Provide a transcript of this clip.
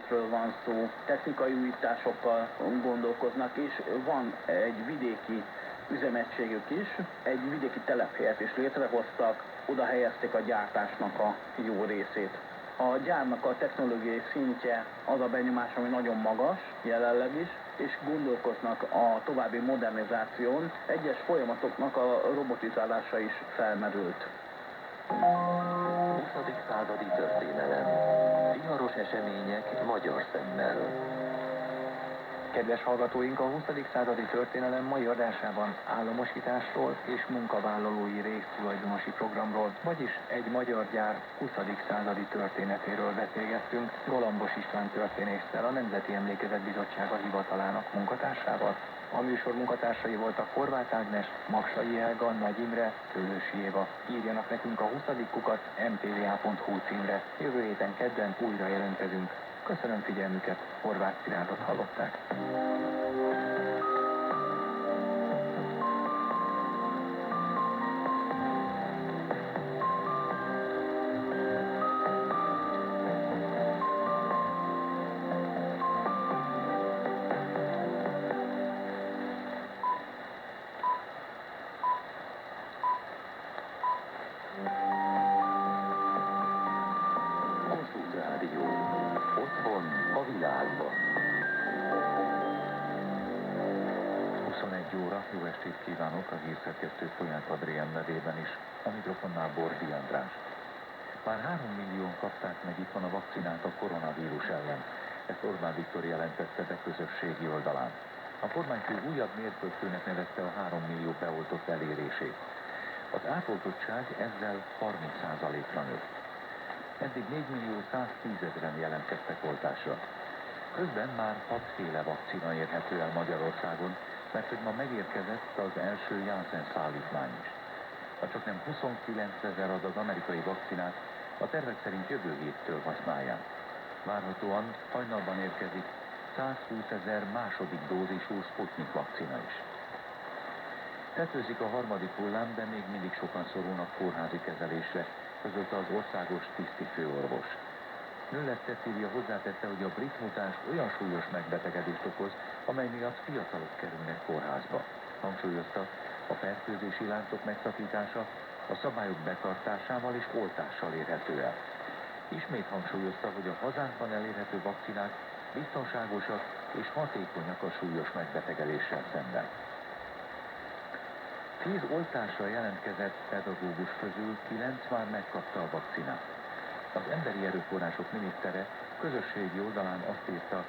Ről van szó, technikai újításokkal gondolkoznak, és van egy vidéki üzemegységük is, egy vidéki telephelyet is létrehoztak, oda helyezték a gyártásnak a jó részét. A gyárnak a technológiai szintje az a benyomás, ami nagyon magas jelenleg is, és gondolkoznak a további modernizáción, egyes folyamatoknak a robotizálása is felmerült. 20. századi történelem. Viharos események magyar szemmel. Kedves hallgatóink, a 20. századi történelem mai adásában államosításról és munkavállalói résztulajdonosi programról, vagyis egy magyar gyár 20. századi történetéről beszélgettünk Galambos István történésszel, a Nemzeti Emlékezet Bizottsága hivatalának munkatársával. A műsor munkatársai voltak Horváth Ágnes, Maksai Helga, Nagy Imre, Szőlősi Éva. Írjanak nekünk a 20. kukac mtva.hu címre. Jövő héten kedden újra jelentkezünk. Köszönöm figyelmüket, Horváth Szilárdot hallották. Kossuth Rádió. Otthon a világban. 21 óra, jó estét kívánok a hírszerkesztő Folyák Adrián nevében is, a mikrofonnál Bordi András. Már 3 millióan kapták meg itthon a vakcinát a koronavírus ellen. Ezt Orbán Viktor jelentette be közösségi oldalán. A kormányfő újabb mérföldkőnek nevezte a 3 millió beoltott elérését. Az átoltottság ezzel 30%-ra nőtt. Eddig 4.110.000-en jelentkeztek oltásra. Közben már 6 féle vakcina érhető el Magyarországon, mert hogy ma megérkezett az első Janssen szállítmány is. Ha csaknem 29.000 adag amerikai vakcinát a tervek szerint jövő héttől használják. Várhatóan hajnalban érkezik 120.000 második dózisú Sputnik vakcina is. Tetőzik a harmadik hullám, de még mindig sokan szorulnak kórházi kezelésre, közölte az országos tisztifőorvos. Müller Cecília hozzátette, hogy a brit mutáns olyan súlyos megbetegedést okoz, amely miatt fiatalok kerülnek kórházba. Hangsúlyozta, a fertőzési láncok megszakítása a szabályok betartásával és oltással érhető el. Ismét hangsúlyozta, hogy a hazánkban elérhető vakcinák biztonságosak és hatékonyak a súlyos megbetegedéssel szemben. 10 oltásra jelentkezett pedagógus közül 9 már megkapta a vakcinát. Az Emberi Erőforrások minisztere közösségi oldalán azt írta,